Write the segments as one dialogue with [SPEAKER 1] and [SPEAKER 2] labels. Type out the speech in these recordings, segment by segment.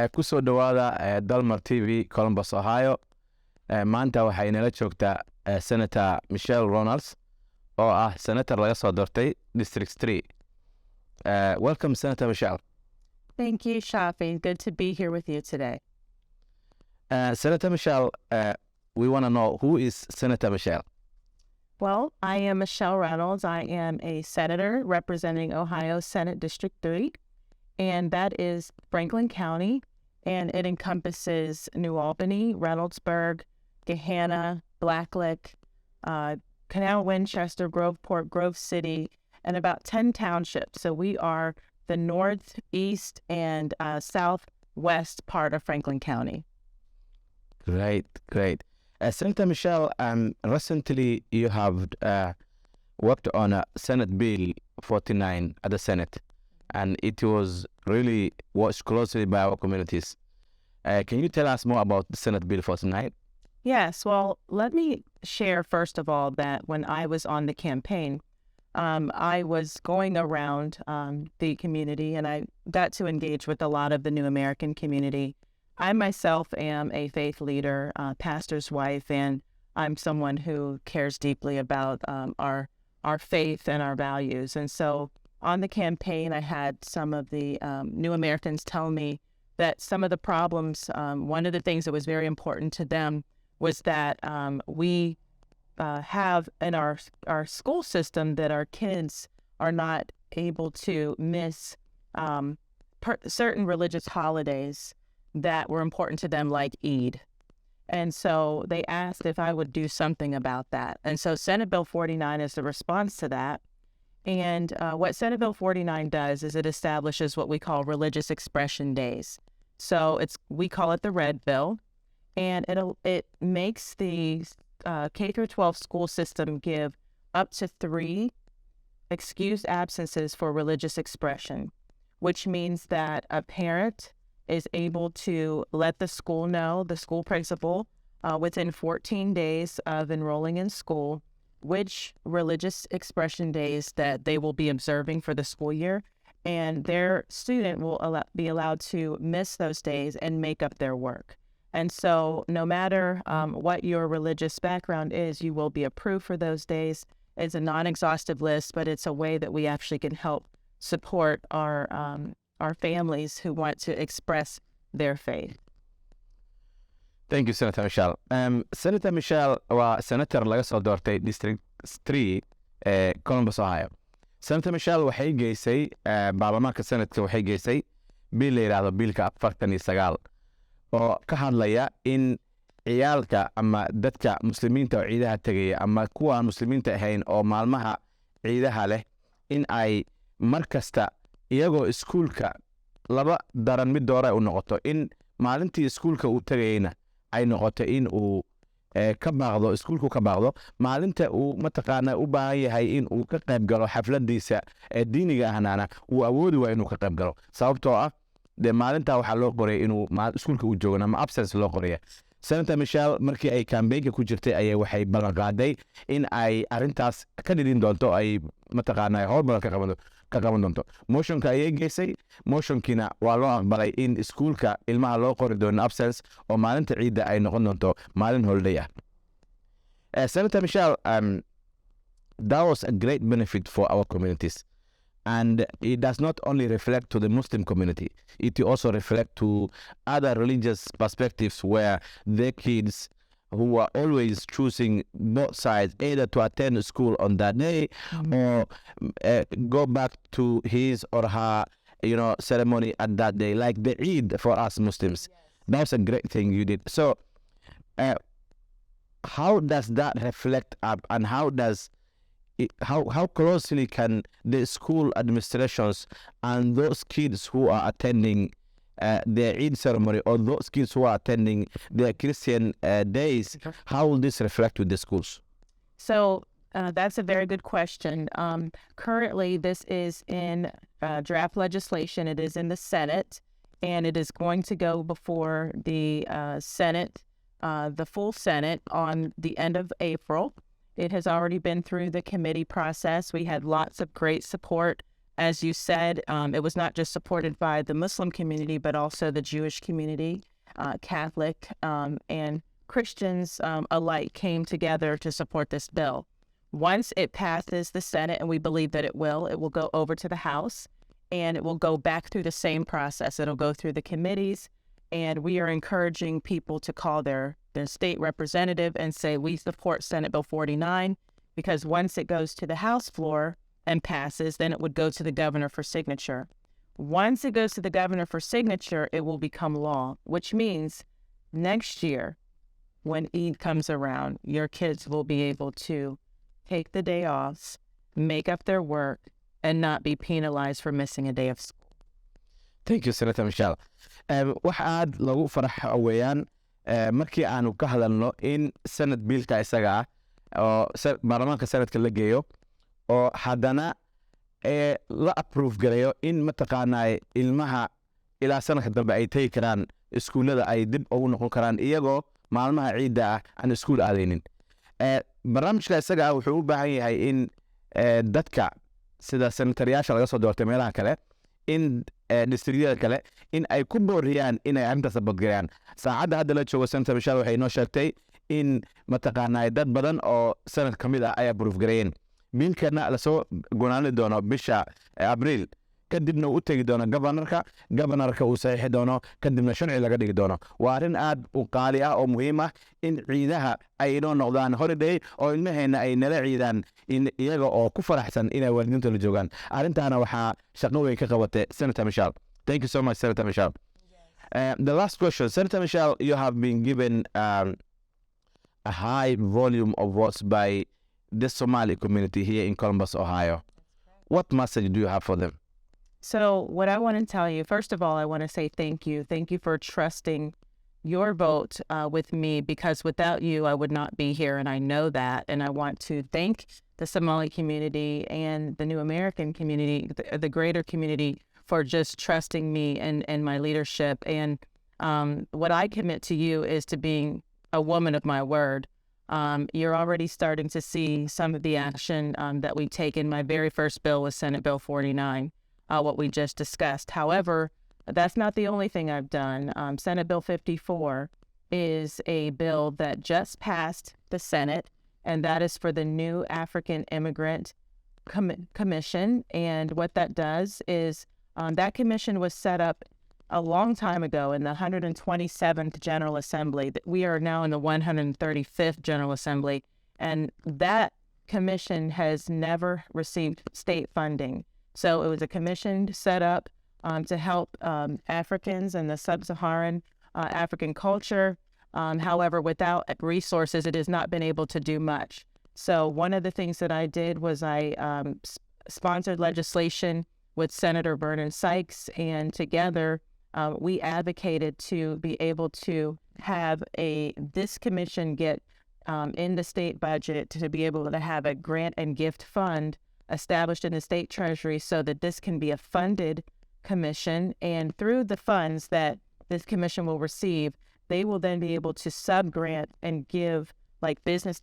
[SPEAKER 1] kusoo dhawaada Dalmar TV Columbus Ohio. Maanta waxay nala joogtaa Senator Michele Ronald oo ah senator laga soo doortay District 3. Welcome Senator Michele.
[SPEAKER 2] Thank you, Shafi. Good to be here with you today.
[SPEAKER 1] Senator Michele, we want to know, who is Senator Michele?
[SPEAKER 2] Well, I am Michele Ronald. I am a senator representing Ohio Senate District 3, and that is Franklin County, and it encompasses New Albany, Reynoldsburg, Gahanna, Blacklick, Canal Winchester, Groveport, Grove City, and about 10 townships. So we are the northeast and southwest part of Franklin County.
[SPEAKER 1] Great. Senator Michele, recently you have worked on a Senate Bill 49 at the Senate, and it was really watched closely by our communities. Can you tell us more about the Senate Bill 49?
[SPEAKER 2] Yes, well, let me share first of all that when I was on the campaign, I was going around the community, and I got to engage with a lot of the New American community. I myself am a faith leader, pastor's wife, and I'm someone who cares deeply about our faith and our values. And so on the campaign, I had some of the New Americans tell me that some of the problems, one of the things that was very important to them was that we have in our school system that our kids are not able to miss certain religious holidays that were important to them, like Eid. And so they asked if I would do something about that. And so Senate Bill 49 is the response to that. And what Senate Bill 49 does is it establishes what we call religious expression days. So we call it the Red Bill, and it makes the K-12 school system give up to 3 excused absences for religious expression, which means that a parent is able to let the school know, the school principal, within 14 days of enrolling in school, which religious expression days that they will be observing for the school year, and their student will be allowed to miss those days and make up their work. And so no matter what your religious background is, you will be approved for those days. It's a non-exhaustive list, but it's a way that we actually can help support our families who want to express their faith.
[SPEAKER 1] Thank you, Senator Michele. Senator Michele waa senator laga soo doortay District 3 Columbus, Ohio. Senator Michele waxay geysay baarlamaanka Senatka waxay geysay bil la yiraahdo bilka 49 oo ka hadlaya in ciyaalka ama dadka muslimiinta oo ciidaha tagaya ama kuwa aan muslimiinta ahayn oo maalmaha ciidaha leh in ay markasta iyagoo iskuulka laba daran mid doora u noqoto, in maalintii iskuulka uu tagayna ay noqoto in uu ka baaqdo iskuulku ka baaqdo maalinta uu mataqaana u baahan yahay in uu ka qayb galo xafladiisa diiniga ahnaana uu awoodi waa inuu ka qayb galo sababtoo ah de maalinta waxa loo qoray inuu iskuulka uu joogo ama absence loo qoraya. Senator Michele markii ay campaignka ku jirtay ayay waxay ballan qaaday in ay arintaas ka dhidin doonto, ay mataqaana howlbadan ka qaban doonto. Motionka ayay geysay, motionkina waa loo aqbalay in iskuulka ilmaha loo qori doono absence oo maalinta ciida ay noqon doonto maalin holiday ah. Senator Michele, that was a great benefit for our communities, and it does not only reflect to the Muslim community, it also reflect to other religious perspectives where their kids who are always choosing both sides, either to attend school on that day or go back to his or her, ceremony at that day, like the Eid for us Muslims. That's a great thing you did. So, how does that reflect up, and how closely can the school administrations and those kids who are attending their Eid ceremony, or those kids who are attending their Christian days, how will this reflect with the schools?
[SPEAKER 2] So that's a very good question. Currently, this is in draft legislation. It is in the Senate, and it is going to go before the Senate, the full Senate, on the end of April. It has already been through the committee process. We had lots of great support As you said, it was not just supported by the Muslim community, but also the Jewish community, Catholic, and Christians alike came together to support this bill. Once it passes the Senate, and we believe that it will go over to the House, and it will go back through the same process. It'll go through the committees, and we are encouraging people to call their state representative and say, we support Senate Bill 49, because once it goes to the House floor and passes, then it would go to the governor for signature. Once it goes to the governor for signature, it will become law, which means next year, when Eid comes around, your kids will be able to take the day off, make up their work, and not be penalized for missing a day of school.
[SPEAKER 1] Thank you, Senator Michele. Waxa aad lagu faraxa weeyaan markii aanu ka hadalno in sanad biilka isaga oo baarlamaanka sanadka la geeyo oo haddana la approve gareeyo in mataqaanaa ilmaha ilaa sanadka dambe ay tagi karaan iskuullada ay dib ugu noqon karaan iyagoo maalmaha ciidda ah aan iskuul aadaynin. Barnaamijka isaga wuxuu u baahan yahay in dadka sida senatariyaasha laga soo doortay meelaha kale in districtyada kale in ay ku booriyaan inay arrintaas badgalayaan. Saacadda hadda la joogo Senator Michele waxay inoo sheegtay in mataqaanaa dad badan oo sanad ka mid ah ay approve gareeyeen. Biilkana la soo go'aani doono bisha Abriil, kadibna u tegi doono governorka uu saxiixi doono, kadibna sharci laga dhigi doono. Waa arrin aad u qaali ah oo muhiim ah in ciidaha ay inoo noqdaan holiday oo ilmaheena ay nala ciidaan iyaga oo ku faraxsan inay waalidiinta la joogaan. Arrintaana waxaa shaqo weyn ka qabatay Senator Michele. Thank you so much, Senator Michele. The last question, Senator Michele, you have been given a high volume of votes by the Somali community here in Columbus, Ohio. What message do you have for them?
[SPEAKER 2] So what I want to tell you, first of all, I want to say thank you. Thank you for trusting your vote with me, because without you, I would not be here, and I know that. And I want to thank the Somali community and the New American community, the greater community, for just trusting me and my leadership. And what I commit to you is to being a woman of my word. You're already starting to see some of the action that we've taken. My very first bill was Senate Bill 49. What we just discussed. However, that's not the only thing I've done. Senate Bill 54 is a bill that just passed the Senate, and that is for the new African Immigrant Commission. And what that does is that commission was set up a long time ago in the 127th General Assembly. We are now in the 135th General Assembly, and that commission has never received state funding. So it was a commission set up to help Africans and the sub-Saharan African culture. However, without resources, it has not been able to do much. So one of the things that I did was I sponsored legislation with Senator Vernon Sykes, and together we advocated to be able to have this commission get in the state budget to be able to have a grant and gift fund established in the state treasury so that this can be a funded commission. And through the funds that this commission will receive, they will then be able to sub-grant and give make business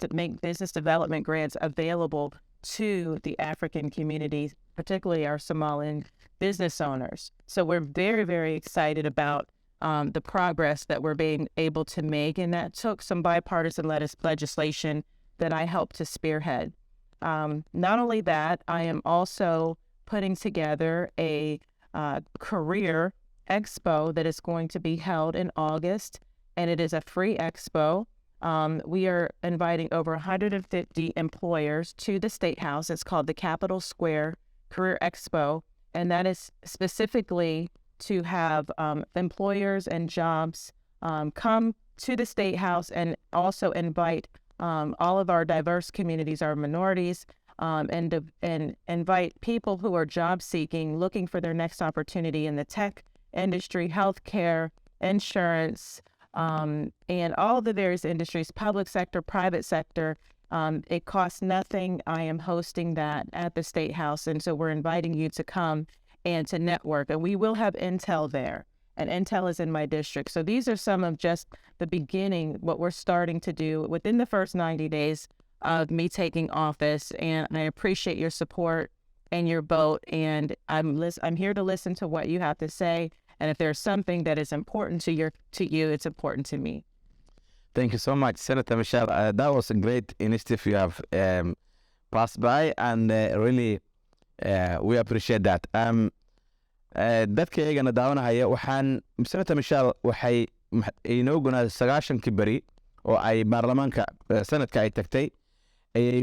[SPEAKER 2] development grants available to the African communities, particularly our Somalian business owners. So we're very, very excited about the progress that we're being able to make. And that took some bipartisan legislation that I helped to spearhead. Not only that, I am also putting together a career expo that is going to be held in August, and it is a free expo. We are inviting over 150 employers to the State House. It's called the Capitol Square Career Expo, and that is specifically to have employers and jobs come to the State House and also invite all of our diverse communities, our minorities, and invite people who are job seeking, looking for their next opportunity in the tech industry, healthcare, insurance, and all the various industries, public sector, private sector. It costs nothing. I am hosting that at the State House, and so we're inviting you to come and to network. And we will have Intel there, and Intel is in my district. So these are some of just the beginning, what we're starting to do within the first 90 days of me taking office. And I appreciate your support in your boat, and I'm here to listen to what you have to say. And if there's something that is important to you, it's important to me.
[SPEAKER 1] Thank you so much, Senator Michele. That was a great initiative you have passed by, and really we appreciate that. Dadka iyagana daawanahaya waxaan Senator Michele waxay inoo gunaa 90 beri oo ay baarlamaanka sanadka ay tagtay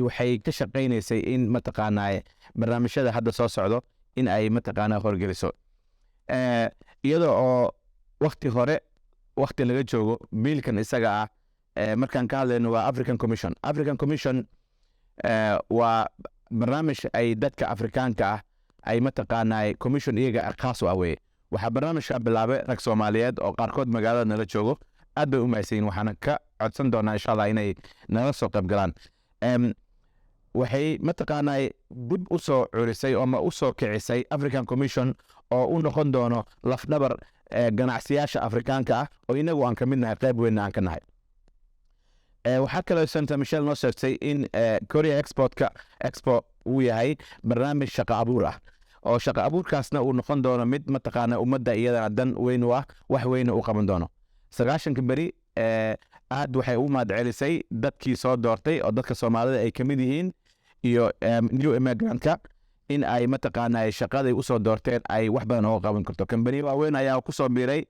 [SPEAKER 1] waxay ka shaqaynaysay in mataqaanaa barnaamijyada hadda soo socdo in ay mataqaanaa horgeliso iyadoo oo waqti laga joogo biilkan isaga ah markaan ka hadlayno waa African Commission waa barnaamij ay dadka Afrikaanka ah ay mataqaanaa commission iyaga kaas u awee waxaa barnaamijka bilaabay rag Soomaaliyeed oo qaarkood magaalada nala joogo aad bay u mahadsan waxaan ka codsan doonaa insha Allah inay nala soo qayb galaan waxay mataqaanaa dib u soo curisay ama u soo kicisay African Commission oo u noqon doono lafdhabar ganacsiyasha Afrikaanka ah oo inagu aan ka midnahay qayb weyn aan ka nahay waxaa kaloo Senator Michele noo sheegtay in Korea Expo uu yahay barnaamij shaqo abuur ah oo shaqo abuurkaasna uu noqon doono mid mataqaanaa ummadda iyadana dan weyn u ah wax weyn u qaban doono 90 beri aad waxay u mahadcelisay dadkii soo doortay oo dadka Soomaalida ay ka mid yihiin iyo new immigrant-ka in ay mataqaanaa shaqaday u soo doorteen ay wax badan oo qaban karto company waaweyn ayaa ku soo biiray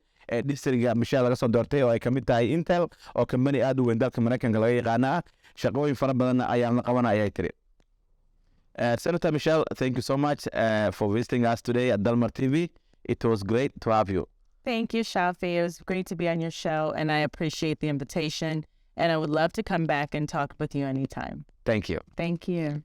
[SPEAKER 1] districtga Michele laga soo doortay oo ay ka mid tahay Intel oo company aad u weyn dalka Mareykanka laga yaqaana shaqooyin fara badan ayaa la qabanaya ay tiri Senator Michele, thank you so much for visiting us today at Dalmar TV. It was great to have you.
[SPEAKER 2] Thank you, Shafi. It was great to be on your show, and I appreciate the invitation. And I would love to come back and talk with you anytime.
[SPEAKER 1] Thank you.
[SPEAKER 2] Thank you.